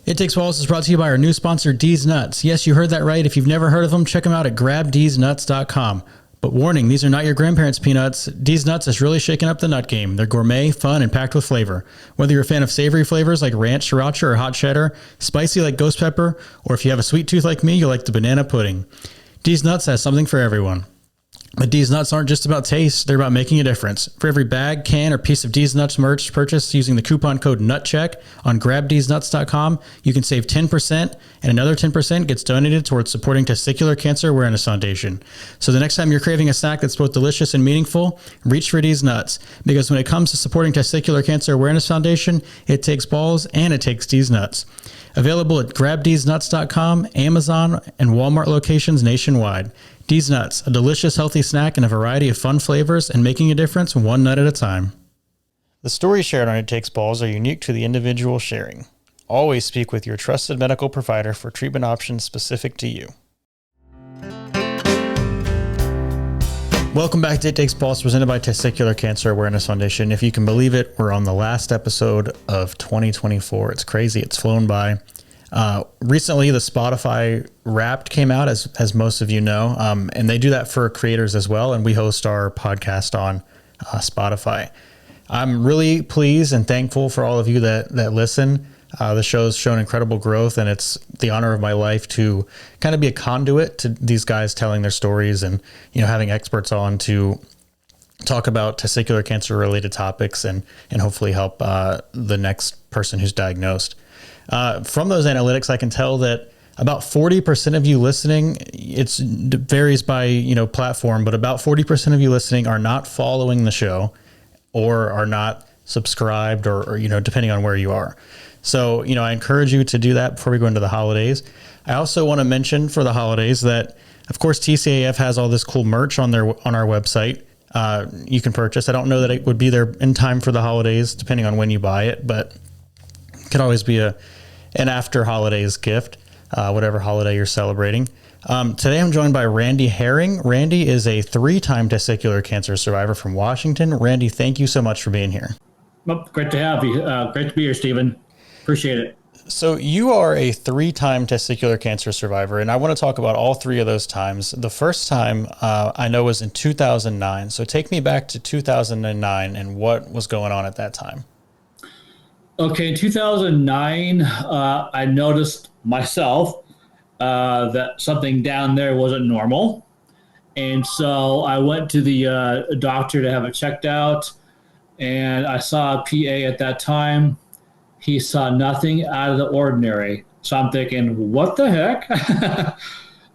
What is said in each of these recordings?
It Takes Balls is brought to you by our new sponsor, D's Nuts. Yes, you heard that right. If you've never heard of them, check them out at grabdsnuts.com. But warning, these are not your grandparents' peanuts. D's Nuts has really shaken up the nut game. They're gourmet, fun, and packed with flavor. Whether you're a fan of savory flavors like ranch, sriracha, or hot cheddar, spicy like ghost pepper, or if you have a sweet tooth like me, you'll like the banana pudding. D's Nuts has something for everyone. But D's Nuts aren't just about taste, they're about making a difference. For every bag, can, or piece of D's Nuts merch purchased using the coupon code NUTCHECK on grabdsnuts.com, you can save 10%, and another 10% gets donated towards supporting Testicular Cancer Awareness Foundation. So the next time you're craving a snack that's both delicious and meaningful, reach for D's Nuts. Because when it comes to supporting Testicular Cancer Awareness Foundation, it takes balls and it takes D's Nuts. Available at grabdsnuts.com, Amazon, and Walmart locations nationwide. D's Nuts, a delicious, healthy snack in a variety of fun flavors and making a difference one nut at a time. The stories shared on It Takes Balls are unique to the individual sharing. Always speak with your trusted medical provider for treatment options specific to you. Welcome back to It Takes Balls, presented by Testicular Cancer Awareness Foundation. If you can believe it, we're on the last episode of 2024. It's crazy. It's flown by. Recently, the Spotify Wrapped came out, as most of you know, and they do that for creators as well, and we host our podcast on Spotify. I'm really pleased and thankful for all of you that listen. The show's shown incredible growth, and it's the honor of my life to kind of be a conduit to these guys telling their stories and, having experts on to talk about testicular cancer related topics and hopefully help the next person who's diagnosed. From those analytics, I can tell that about 40% of you listening, it varies by, platform, but about 40% of you listening are not following the show or are not subscribed or depending on where you are. So, I encourage you to do that before we go into the holidays. I also want to mention for the holidays that, of course, TCAF has all this cool merch on our website. You can purchase. I don't know that it would be there in time for the holidays, depending on when you buy it, but it could always be an after holidays gift, whatever holiday you're celebrating. Today I'm joined by Randy Herring. Randy is a 3-time testicular cancer survivor from Washington. Randy, thank you so much for being here. Well, great to have you. Great to be here, Stephen. Appreciate it. So you are a 3-time testicular cancer survivor, and I want to talk about all 3 of those times. The first time I know was in 2009. So take me back to 2009 and what was going on at that time. Okay, in 2009, I noticed myself that something down there wasn't normal. And so I went to the doctor to have it checked out, and I saw a PA at that time. He saw nothing out of the ordinary. So I'm thinking, what the heck?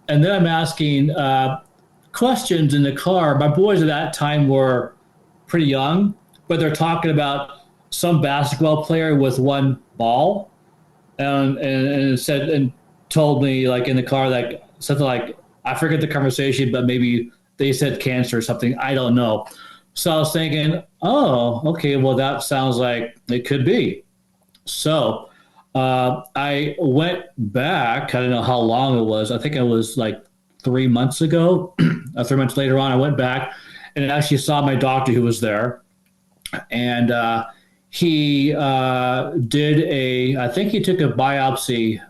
And then I'm asking questions in the car. My boys at that time were pretty young, but they're talking about some basketball player with one ball, and said and told me like in the car like something like, I forget the conversation, but maybe they said cancer or something. I don't know. So I was thinking, oh, okay, well that sounds like it could be. So I went back. I don't know how long it was. I think it was like 3 months ago. 3 months later on, I went back and actually saw my doctor who was there, and he did I think he took a biopsy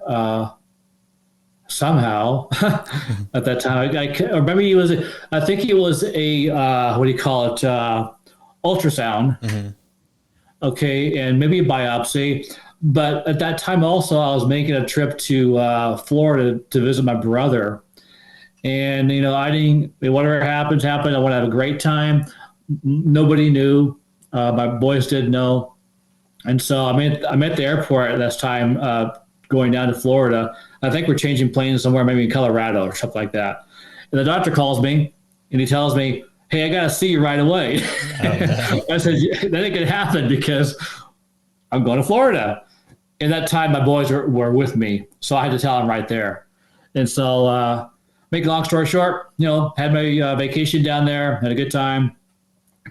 somehow at that time. Or maybe I think it was a, what do you call it? Ultrasound. Mm-hmm. Okay. And maybe a biopsy. But at that time also, I was making a trip to Florida to visit my brother. And, I didn't, whatever happened. I want to have a great time. Nobody knew. My boys didn't know. And so I'm at the airport at this time, going down to Florida. I think we're changing planes somewhere, maybe in Colorado or something like that. And the doctor calls me and he tells me, hey, I got to see you right away. Oh, no. I said, that ain't going to happen because I'm going to Florida. And that time my boys were with me. So I had to tell them right there. And so, make a long story short, had my vacation down there, had a good time,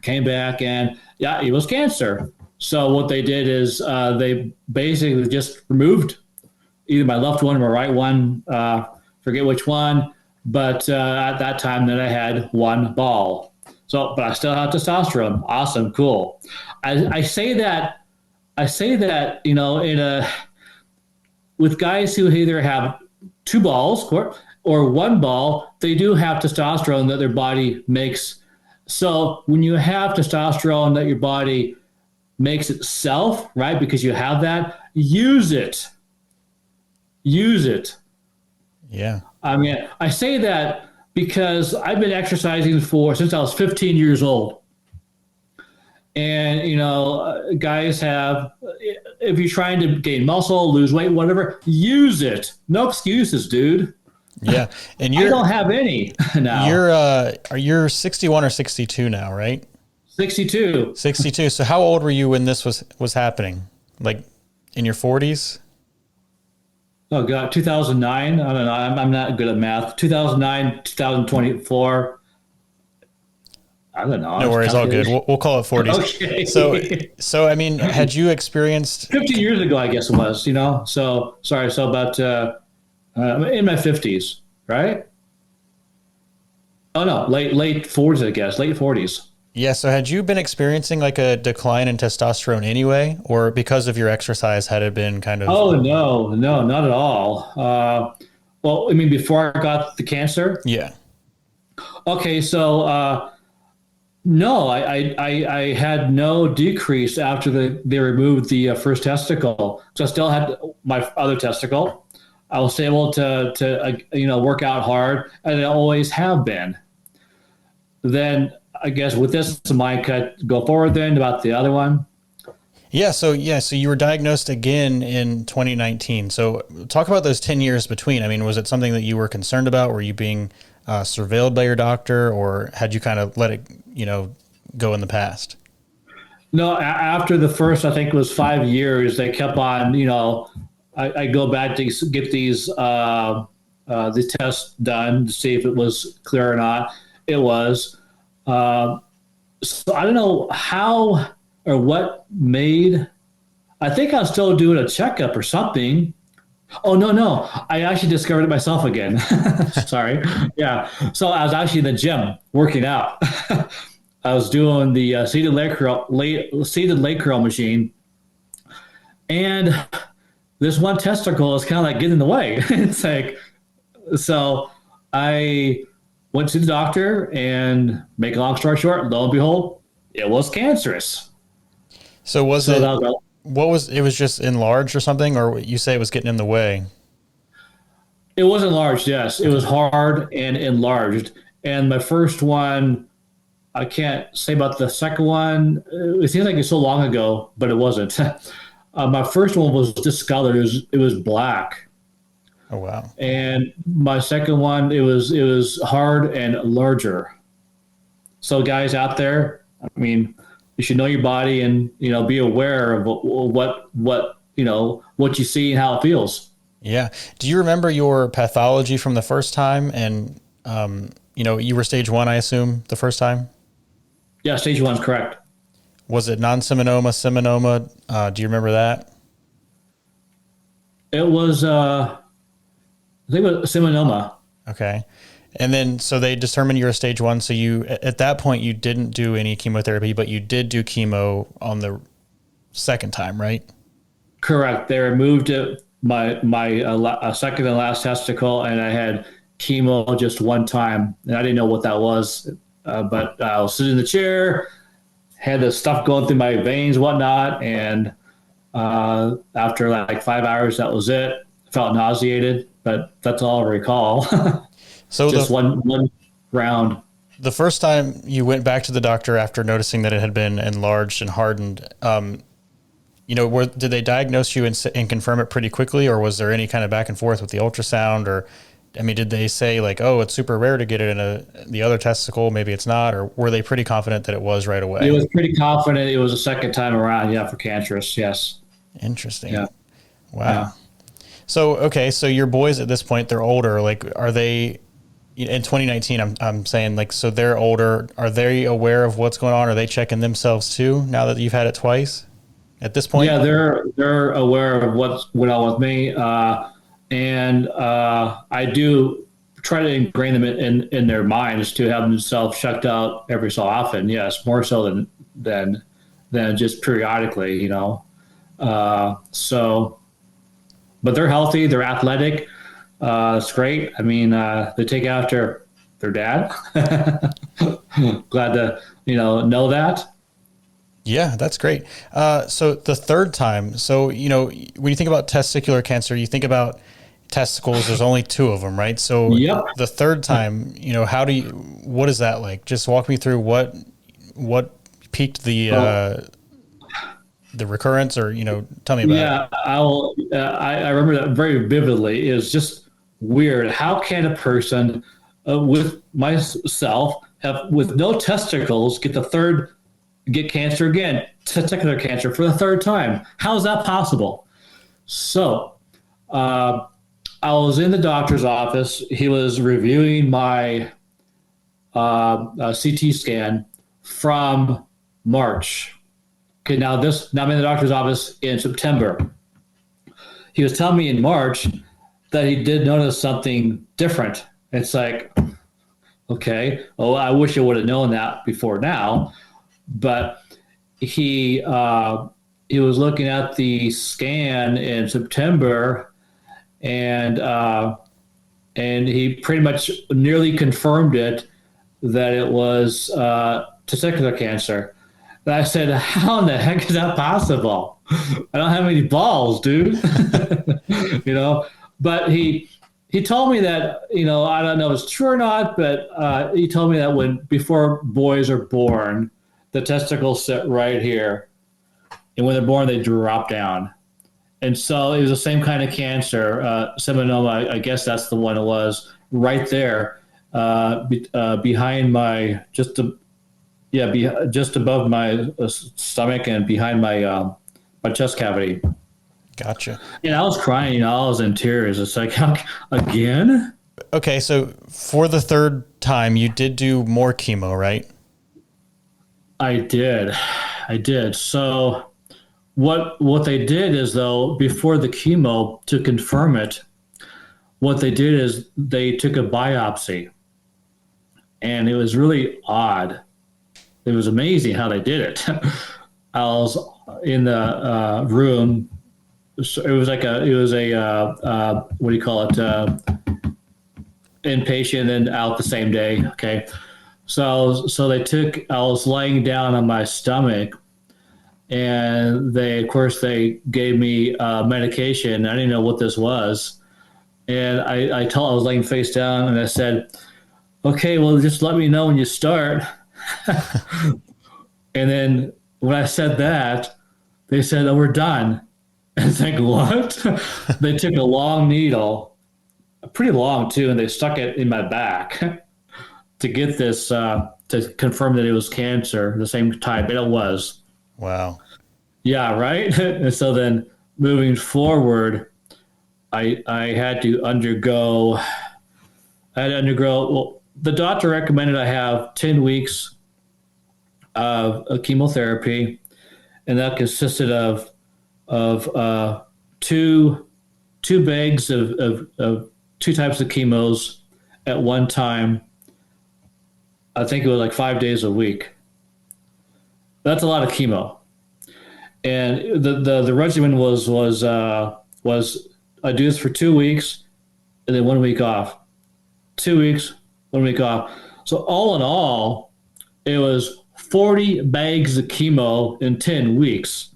came back, and yeah, it was cancer. So what they did is they basically just removed either my left one or my right one, forget which one. But at that time, then I had one ball. So, but I still have testosterone. Awesome, cool. I say that, in with guys who either have two balls or one ball, they do have testosterone that their body makes. So when you have testosterone that your body makes itself, right? Because you have that, use it. Use it. Yeah. I mean, I say that because I've been exercising since I was 15 years old. And, guys have, if you're trying to gain muscle, lose weight, whatever, use it. No excuses, dude. Yeah. And I don't have any now. You're 61 or 62 now, right? 62. 62. So how old were you when this was happening? Like in your 40s? Oh God, 2009. I don't know. I'm not good at math. 2009, 2024. I don't know. No worries, all good. We'll call it 40s. Okay. So I mean, had you experienced 15 years ago? I guess it was. So sorry. So about in my 50s, right? Oh no, late 40s. I guess late 40s. Yeah. So had you been experiencing like a decline in testosterone anyway, or because of your exercise, had it been kind of? Oh no, not at all. Well, I mean, before I got the cancer. Yeah. Okay, so. No, I had no decrease after they removed the first testicle. So I still had my other testicle. I was able to work out hard, and I always have been. Then I guess with this, I could go forward then about the other one. Yeah. So you were diagnosed again in 2019. So talk about those 10 years between. I mean, was it something that you were concerned about? Were you being surveilled by your doctor, or had you kind of let it, go in the past? No, after the first, I think it was 5 years, they kept on, I go back to get these tests done to see if it was clear or not. It was. So I don't know how or what made, I think I was still doing a checkup or something. Oh, no. I actually discovered it myself again. Sorry. Yeah. So I was actually in the gym working out. I was doing the seated leg curl machine. And this one testicle is kind of like getting in the way. It's like, so I went to the doctor, and make a long story short, lo and behold, it was cancerous. So it was just enlarged or something, or you say it was getting in the way? It was enlarged, yes. It was hard and enlarged. And my first one, I can't say about the second one. It seems like it's so long ago, but it wasn't. My first one was discolored. It was black. Oh, wow. And my second one, it was hard and larger. So guys out there, I mean, you should know your body and, be aware of what you see and how it feels. Yeah. Do you remember your pathology from the first time? And, you were stage 1, I assume, the first time? Yeah, stage 1 is correct. Was it non-seminoma, seminoma? Do you remember that? It was, I think it was seminoma. Okay. And then, so they determined you're a stage 1. So at that point, you didn't do any chemotherapy, but you did do chemo on the second time, right? Correct. They removed it, my second and last testicle, and I had chemo just one time, and I didn't know what that was. But I was sitting in the chair, had the stuff going through my veins, whatnot, and after like 5 hours, that was it. I felt nauseated, but that's all I recall. So just one round. The first time you went back to the doctor after noticing that it had been enlarged and hardened, did they diagnose you and confirm it pretty quickly, or was there any kind of back and forth with the ultrasound? Or, I mean, did they say like, oh, it's super rare to get it in the other testicle, maybe it's not, or were they pretty confident that it was right away? It was pretty confident it was a second time around, yeah, for cancerous, yes. Interesting. Yeah. Wow. Yeah. So, okay, so your boys at this point, they're older. Like, are they, in 2019, I'm saying, like, so they're older. Are they aware of what's going on? Are they checking themselves too, now that you've had it twice at this point? Yeah, they're aware of what's going on with me. And I do try to ingrain them in their minds to have themselves checked out every so often. Yes, more so than just periodically, So but they're healthy, they're athletic. It's great. I mean, they take after their dad. Glad to know that. Yeah, that's great. So the third time, so, when you think about testicular cancer, you think about testicles, there's only two of them, right? So Yep. the third time, what is that like? Just walk me through what peaked the recurrence, or, tell me about it. Yeah, I remember that very vividly. It was just weird. How can a person with myself have with no testicles get cancer again, testicular cancer for the third time? How is that possible? So I was in the doctor's office. He was reviewing my CT scan from March. Okay, now I'm in the doctor's office in September. He was telling me in March that he did notice something different. It's like, okay, oh, I wish I would have known that before now. But he was looking at the scan in September, and he pretty much nearly confirmed it that it was testicular cancer. And I said, how in the heck is that possible? I don't have any balls, dude. But he told me that, I don't know if it's true or not, but he told me that before boys are born, the testicles sit right here. And when they're born, they drop down. And so it was the same kind of cancer, seminoma. I guess that's the one it was, right there, behind my just above my stomach and behind my chest cavity. Gotcha. And I was crying. I was in tears. It's like, again? Okay, so for the third time, you did do more chemo, right? I did. So what they did is, though, before the chemo, to confirm it, what they did is they took a biopsy. And it was really odd. It was amazing how they did it. I was in the room. It was what do you call it? Inpatient and out the same day. Okay. So I was laying down on my stomach, and they gave me medication. I didn't know what this was. And I was laying face down, and I said, okay, well, just let me know when you start. And then when I said that, they said, oh, we're done. And it's like, what? They took a long needle, pretty long too, and they stuck it in my back to get this, to confirm that it was cancer, the same type, and it was. Wow. Yeah, right? And so then moving forward, I had to undergo, well, the doctor recommended I have 10 weeks of chemotherapy, and that consisted of two bags of two types of chemos at one time. I think it was like 5 days a week. That's a lot of chemo, and the regimen was I do this for 2 weeks, and then 1 week off. 2 weeks, 1 week off. So all in all, it was 40 bags of chemo in 10 weeks.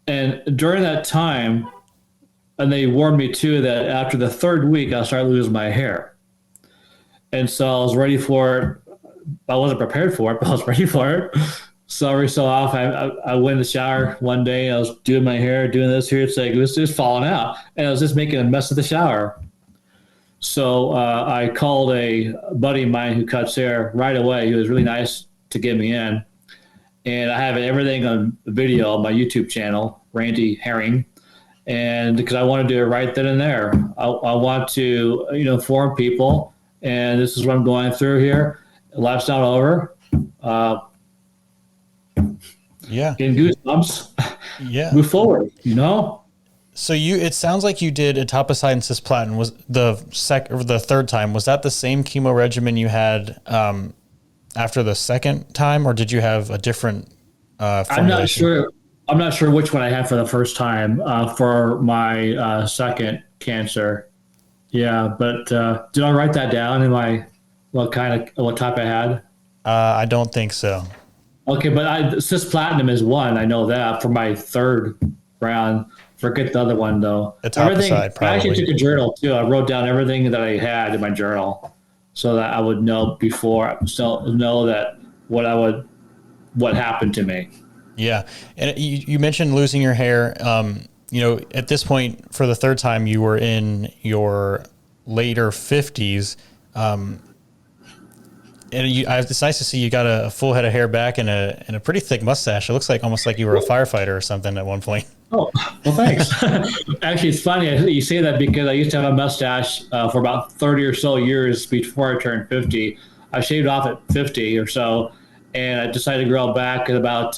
And during that time, and they warned me too that after the third week, I'll start losing my hair. And so I was ready for it. I wasn't prepared for it, but I was ready for it. So every so often, I went in the shower one day. I was doing my hair, doing this here. It's like, it was just falling out. And I was just making a mess of the shower. So I called a buddy of mine who cuts hair right away. He was really nice to get me in. And I have everything on video on my YouTube channel, Randy Herring. And because I want to do it right then and there. I want to, inform people. And this is what I'm going through here. Life's not over. Yeah. Getting goosebumps. Yeah. Move forward, So it sounds like you did etoposide and cisplatin. Was the third time, was that the same chemo regimen you had after the second time, or did you have a different formulation? I'm not sure which one I had for the first time for my second cancer. Yeah, but did I write that down in my what type I had? I don't think so. Okay, but cisplatinum is one. I know that for my third round. Forget the other one though. Everything. Etoposide, I actually probably. took a journal too. I wrote down everything that I had in my journal so that I would know before, so know that what happened to me. Yeah. And you mentioned losing your hair. At this point, for the third time, you were in your later 50s. It's nice to see you got a full head of hair back and a pretty thick mustache. It looks like almost like you were a firefighter or something at one point. Oh, well, thanks. Actually, it's funny you say that because I used to have a mustache for about 30 or so years before I turned 50. I shaved off at 50 or so, and I decided to grow back at about,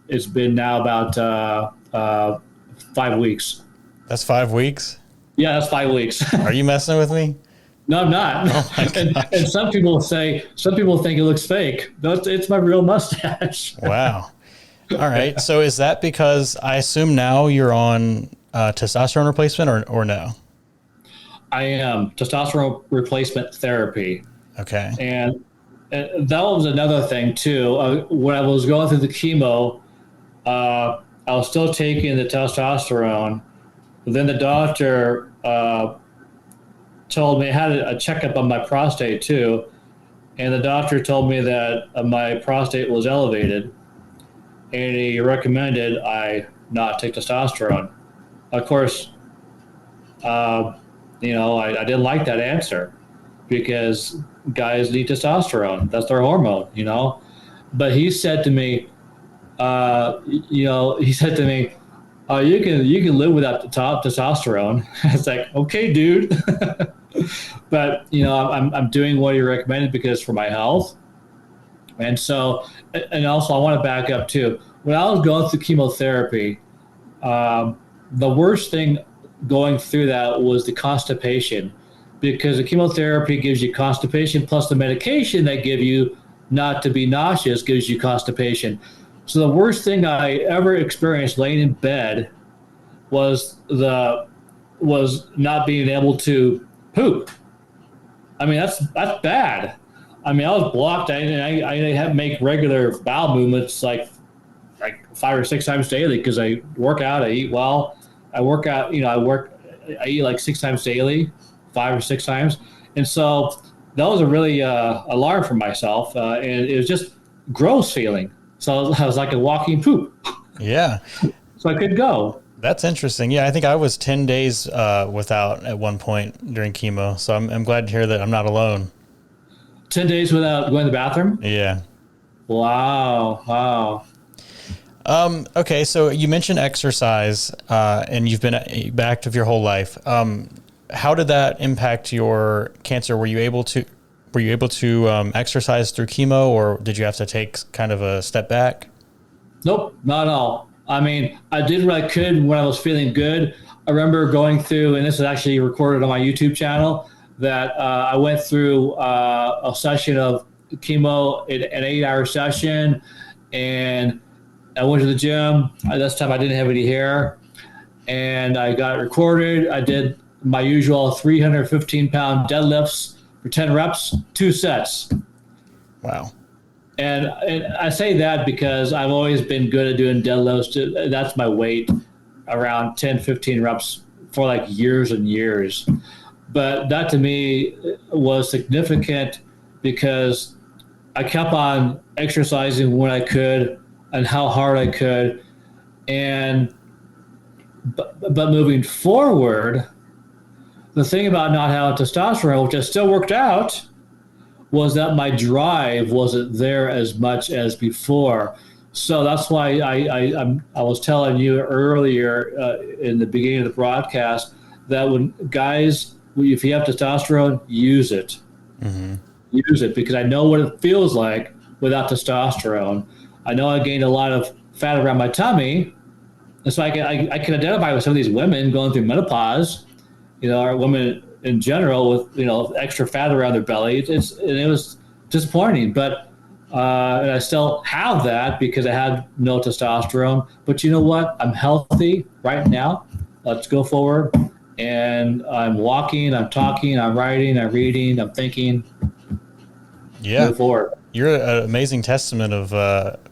it's been now about 5 weeks. That's 5 weeks? Yeah, that's 5 weeks. Are you messing with me? No, I'm not. Oh my gosh. And some people think it looks fake. No, it's my real mustache. Wow. All right. So is that because I assume now you're on testosterone replacement or no? I am testosterone replacement therapy. Okay. And that was another thing too. When I was going through the chemo, I was still taking the testosterone. Then the doctor told me I had a checkup on my prostate too, and the doctor told me that my prostate was elevated, and he recommended I not take testosterone. Of course, I didn't like that answer because guys need testosterone. That's their hormone, But he said to me, you can live without the top testosterone. It's like, okay, dude. But I'm doing what he recommended because for my health. And so, and also I want to back up too. When I was going through chemotherapy, the worst thing going through that was the constipation, because the chemotherapy gives you constipation plus the medication they give you not to be nauseous gives you constipation. So the worst thing I ever experienced laying in bed was not being able to poop. I mean, that's bad. I mean, I was blocked. I had to make regular bowel movements like 5 or 6 times daily because I work out, I eat well. I work out, I eat like 6 times daily, 5 or 6 times. And so that was a really alarm for myself. And it was just gross feeling. So I was like a walking poop. Yeah. So I could go. That's interesting. Yeah, I think I was 10 days without at one point during chemo. So I'm glad to hear that I'm not alone. 10 days without going to the bathroom? Yeah. Wow. Okay, so you mentioned exercise, and you've been active your whole life. How did that impact your cancer? Were you able to exercise through chemo, or did you have to take kind of a step back? Nope, not at all. I mean, I did what I could when I was feeling good. I remember going through, and this is actually recorded on my YouTube channel, that I went through a session of chemo, an 8-hour session, and I went to the gym. This time I didn't have any hair, and I got recorded. I did my usual 315-pound deadlifts for 10 reps, 2 sets. Wow. And I say that because I've always been good at doing deadlifts. That's my weight, around 10, 15 reps for like years and years. But that to me was significant because I kept on exercising when I could and how hard I could. But moving forward, the thing about not having testosterone, which I still worked out, was that my drive wasn't there as much as before. So that's why I was telling you earlier in the beginning of the broadcast that when guys, if you have testosterone, use it. Mm-hmm. Use it, because I know what it feels like without testosterone. I know I gained a lot of fat around my tummy, and so I can identify with some of these women going through menopause, or women in general with extra fat around their belly. It was disappointing, but And I still have that because I had no testosterone. But you know what? I'm healthy right now. Let's go forward. And I'm walking, I'm talking, I'm writing, I'm reading, I'm thinking. Yeah. Move forward. You're an amazing testament of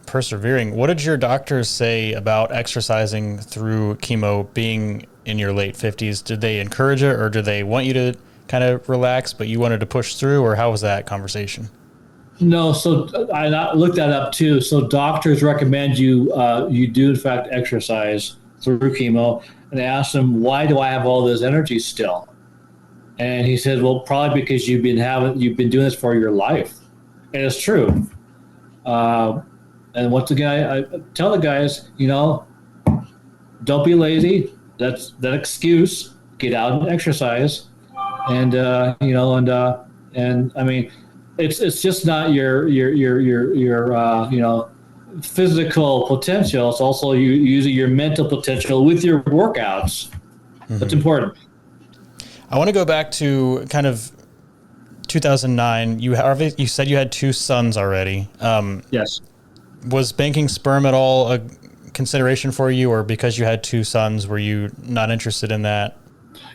persevering. What did your doctors say about exercising through chemo being in your late 50s? Did they encourage it, or did they want you to kind of relax, but you wanted to push through, or how was that conversation? No, so I looked that up too. So doctors recommend you do in fact exercise through chemo. And I asked him, why do I have all this energy still? And he said, well, probably because you've been doing this for your life, and it's true. Uh, and once again, I tell the guys, don't be lazy. That's that excuse. Get out and exercise, and and I mean, it's just not your physical potential. It's also you using your mental potential with your workouts. Mm-hmm. That's important. I want to go back to kind of 2009. You said you had two sons already. Yes. Was banking sperm at all a consideration for you, or because you had two sons, were you not interested in that?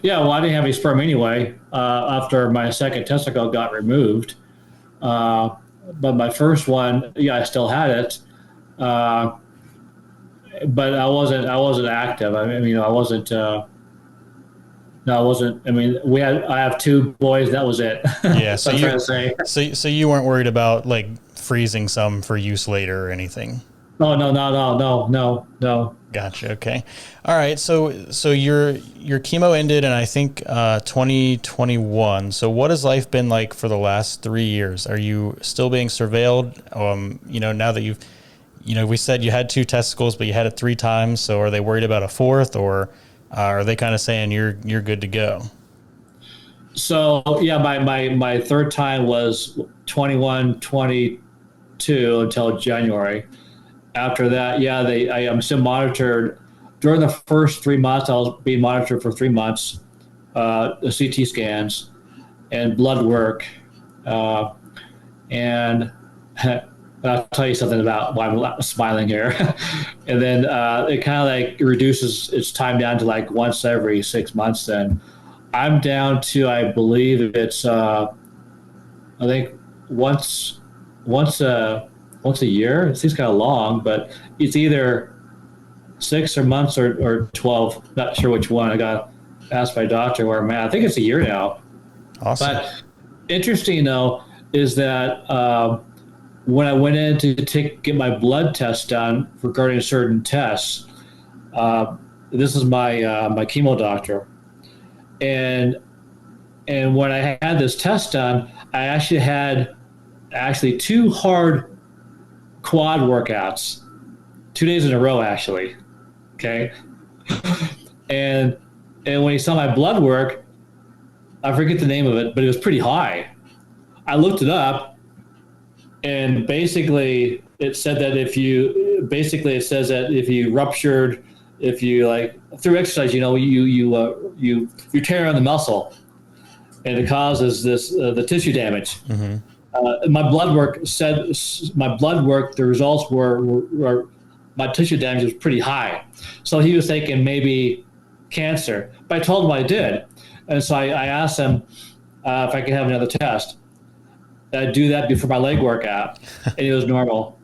Yeah, well, I didn't have any sperm anyway after my second testicle got removed. But my first one, yeah, I still had it. But I wasn't active. I mean, I wasn't. No, I wasn't. I mean, I have two boys. That was it. Yeah. So I'm trying to say. So you weren't worried about like freezing some for use later or anything? Oh no. Gotcha. Okay. All right. So your chemo ended in I think 2021. So what has life been like for the last 3 years? Are you still being surveilled? Now that we said you had two testicles, but you had it 3 times. So are they worried about a fourth, or are they kind of saying you're good to go? So yeah, my third time was 21, 22 until January. After that, yeah, I am still monitored. During the first 3 months, I was being monitored for 3 months, the CT scans and blood work. And I'll tell you something about why I'm smiling here. And then it kind of like reduces its time down to like once every 6 months. Then I'm down to, I believe it's, I think once a year. It seems kind of long, but it's either 6 or months or 12. Not sure which one. I got asked my doctor where I'm at. I think it's a year now. Awesome. But interesting though is that when I went in to get my blood test done regarding certain tests, this is my chemo doctor, and when I had this test done, I actually had 2 hard quad workouts 2 days in a row, actually. Okay. And when he saw my blood work, I forget the name of it, but it was pretty high. I looked it up, and basically it said that if you ruptured, if you like through exercise, you tear on the muscle, and it causes this the tissue damage. Mm-hmm. My blood work the results were my tissue damage was pretty high. So he was thinking maybe cancer, but I told him I did. And so I asked him if I could have another test. I'd do that before my leg workout, and it was normal.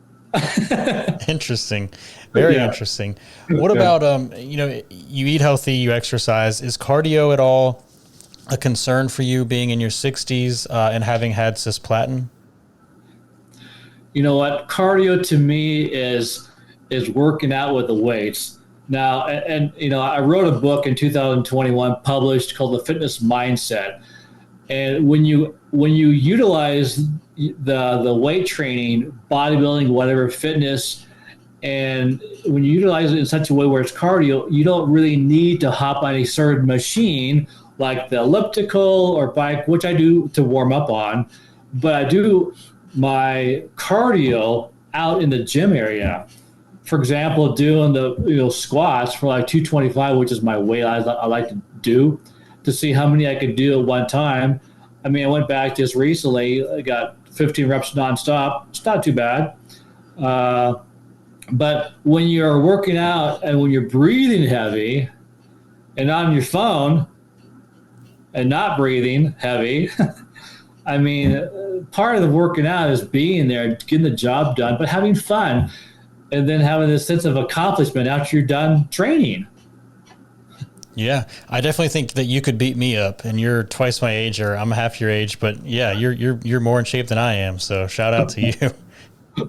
Interesting. Very interesting. What about, you eat healthy, you exercise. Is cardio at all a concern for you being in your 60s and having had cisplatin? You know what? Cardio to me is working out with the weights. Now, and I wrote a book in 2021 published called The Fitness Mindset. And when you utilize the weight training, bodybuilding, whatever, fitness, and when you utilize it in such a way where it's cardio, you don't really need to hop on a certain machine like the elliptical or bike, which I do to warm up on, but I do my cardio out in the gym area. For example, doing the squats for like 225, which is my weight I like to do, to see how many I could do at one time. I mean, I went back just recently, I got 15 reps nonstop. It's not too bad. But when you're working out and when you're breathing heavy and on your phone and not breathing heavy, I mean, part of the working out is being there, getting the job done, but having fun, and then having this sense of accomplishment after you're done training. Yeah, I definitely think that you could beat me up, and you're twice my age, or I'm half your age. But yeah, you're more in shape than I am. So shout out to you.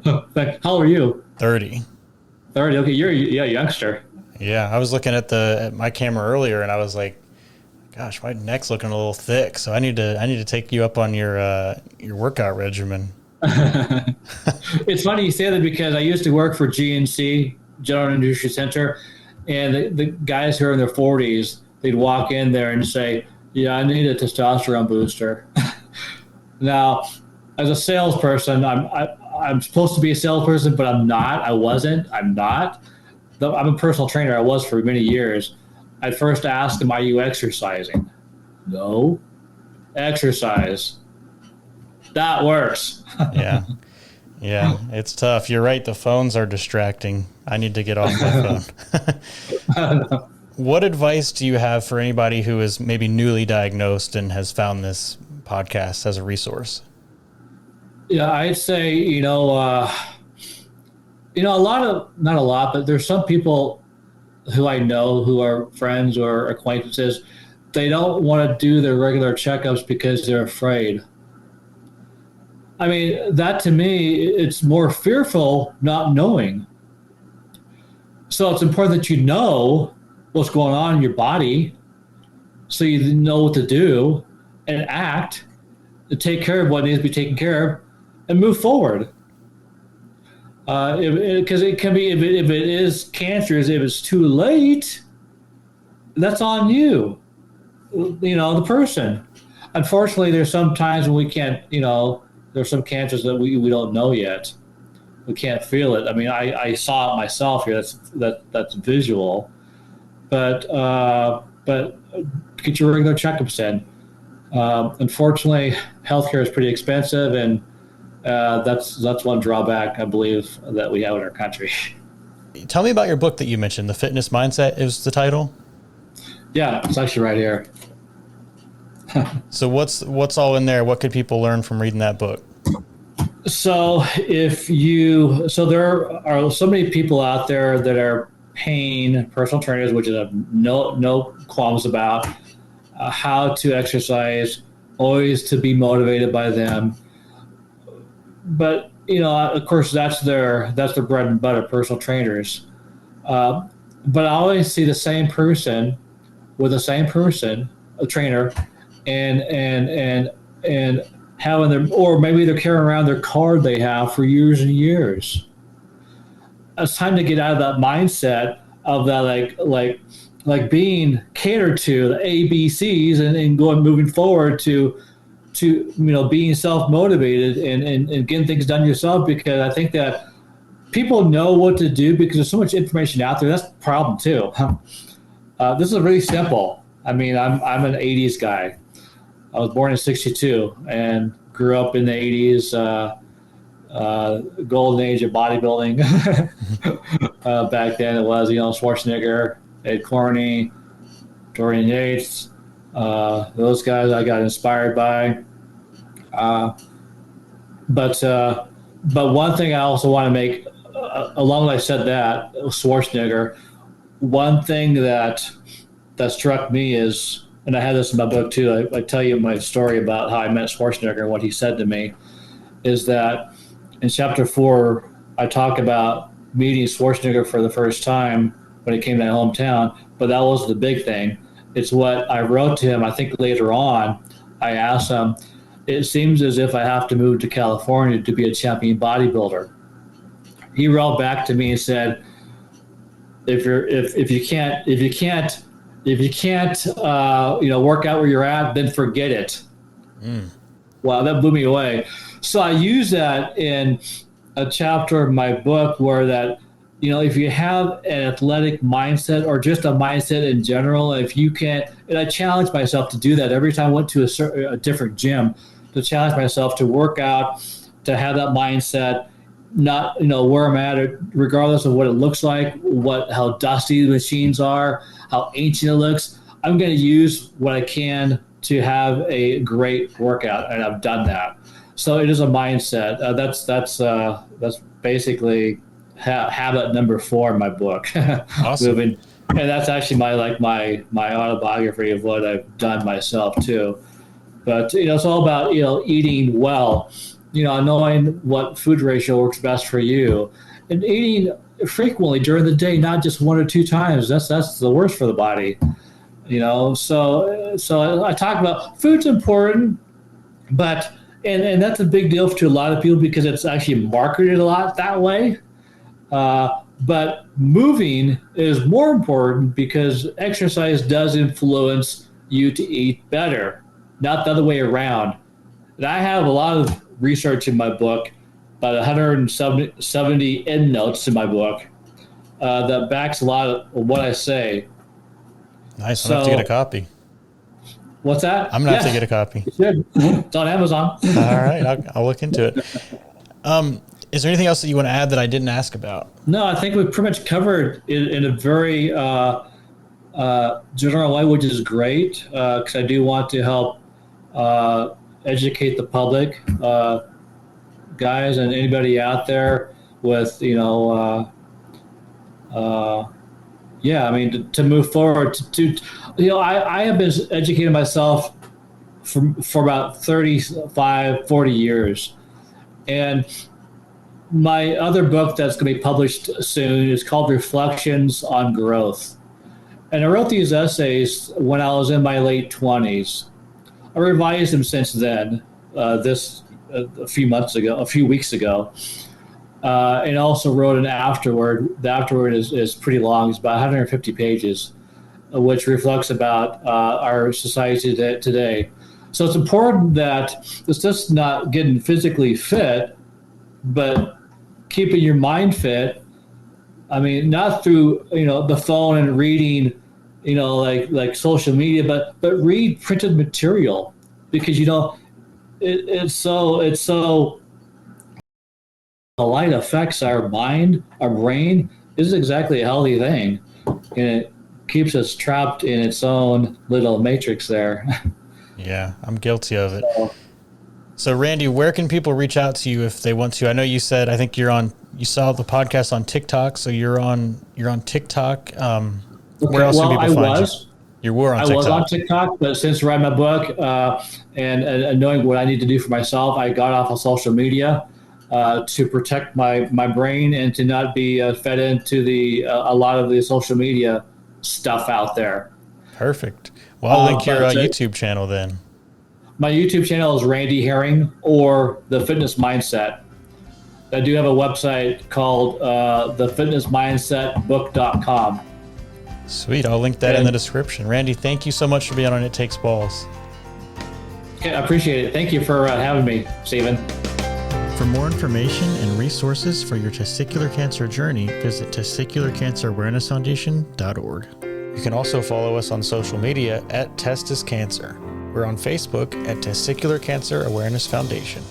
How old are you? 30. 30. Okay, you're a youngster. Yeah, I was looking at my camera earlier, and I was like, gosh, my neck's looking a little thick. So I need to take you up on your workout regimen. It's funny you say that because I used to work for GNC, General Nutrition Center, and the guys who are in their 40s, they'd walk in there and say, "Yeah, I need a testosterone booster." Now, as a salesperson, I'm supposed to be a salesperson, but I'm not. I wasn't. I'm not. I'm a personal trainer. I was for many years. I'd first ask them, "Are you exercising?" No. Exercise. That works. Yeah, it's tough. You're right. The phones are distracting. I need to get off my phone. What advice do you have for anybody who is maybe newly diagnosed and has found this podcast as a resource? Yeah, I'd say, not a lot, but there's some people who I know who are friends or acquaintances. They don't want to do their regular checkups because they're afraid. I mean, that to me, it's more fearful not knowing. So it's important that you know what's going on in your body so you know what to do and act to take care of what needs to be taken care of and move forward. Because it can be, if it is cancerous, if it's too late, that's on you, the person. Unfortunately, there's some times when we can't, there's some cancers that we don't know yet. We can't feel it. I mean, I saw it myself here. That's visual, but get your regular checkups in. Unfortunately, healthcare is pretty expensive, and that's one drawback I believe that we have in our country. Tell me about your book that you mentioned. The Fitness Mindset is the title. Yeah, it's actually right here. So what's all in there? What could people learn from reading that book? So there are so many people out there that are paying personal trainers, which I have no qualms about, how to exercise, always to be motivated by them. But of course, that's their bread and butter, personal trainers. But I always see the same person with the same person, a trainer, and having or maybe they're carrying around their card they have for years and years. It's time to get out of that mindset of that, like being catered to, the ABCs, and moving forward to being self-motivated and getting things done yourself, because I think that people know what to do because there's so much information out there. That's the problem too. This is really simple. I mean, I'm an 80s guy. I was born in 62 and grew up in the 80s, golden age of bodybuilding. Back then it was, Schwarzenegger, Ed Corney, Dorian Yates, those guys I got inspired by. But one thing I also want to make, along like I said that, Schwarzenegger, one thing that struck me is, and I had this in my book too, I tell you my story about how I met Schwarzenegger and what he said to me, is that in chapter 4, I talk about meeting Schwarzenegger for the first time when he came to my hometown, but that wasn't the big thing. It's what I wrote to him. I think later on, I asked him, it seems as if I have to move to California to be a champion bodybuilder. He wrote back to me and said, if you can't work out where you're at, then forget it. Wow, that blew me away. So I use that in a chapter of my book where that, if you have an athletic mindset or just a mindset in general, if you can't, and I challenge myself to do that every time I went to a different gym, to challenge myself to work out, to have that mindset, not where I'm at, regardless of what it looks like, how dusty the machines are, how ancient it looks. I'm going to use what I can to have a great workout, and I've done that. So it is a mindset. That's basically habit number 4 in my book. Awesome. Moving, and that's actually my autobiography of what I've done myself too. But it's all about eating well, knowing what food ratio works best for you, and eating frequently during the day, not just 1 or 2 times. That's the worst for the body. So I talk about food's important, but and that's a big deal to a lot of people because it's actually marketed a lot that way. But moving is more important because exercise does influence you to eat better, not the other way around. And I have a lot of research in my book, about 170 endnotes in my book, that backs a lot of what I say. Nice. I'm going to have to get a copy. What's that? I'm going to have to get a copy. You should. It's on Amazon. All right. I'll look into it. Is there anything else that you want to add that I didn't ask about? No, I think we've pretty much covered it in a very general way, which is great, because I do want to help educate the public, guys, and anybody out there with, to move forward. I have been educating myself for about 35, 40 years. And my other book that's going to be published soon is called Reflections on Growth. And I wrote these essays when I was in my late 20s. I revised them since then, a few weeks ago. And also wrote an afterword. The afterword is pretty long. It's about 150 pages, which reflects about our society today. So it's important that it's just not getting physically fit, but keeping your mind fit. I mean, not through the phone and reading, like social media, but read printed material, because it's so the light affects our mind, our brain. This is exactly a healthy thing, and it keeps us trapped in its own little matrix there. Yeah, I'm guilty of it. So Randy, where can people reach out to you if they want to? I know you said, I think you saw the podcast on TikTok, so you're on TikTok. Where else can people find you? You were on TikTok. I was on TikTok, but since writing my book and knowing what I need to do for myself, I got off of social media to protect my brain and to not be fed into a lot of the social media stuff out there. Perfect. Well, I'll link your YouTube channel then. My YouTube channel is Randy Herring, or The Fitness Mindset. I do have a website called thefitnessmindsetbook.com. Sweet. I'll link that in the description. Randy, thank you so much for being on It Takes Balls. Okay, I appreciate it. Thank you for having me, Stephen. For more information and resources for your testicular cancer journey, visit testicularcancerawarenessfoundation.org. You can also follow us on social media at Testis Cancer. We're on Facebook at Testicular Cancer Awareness Foundation.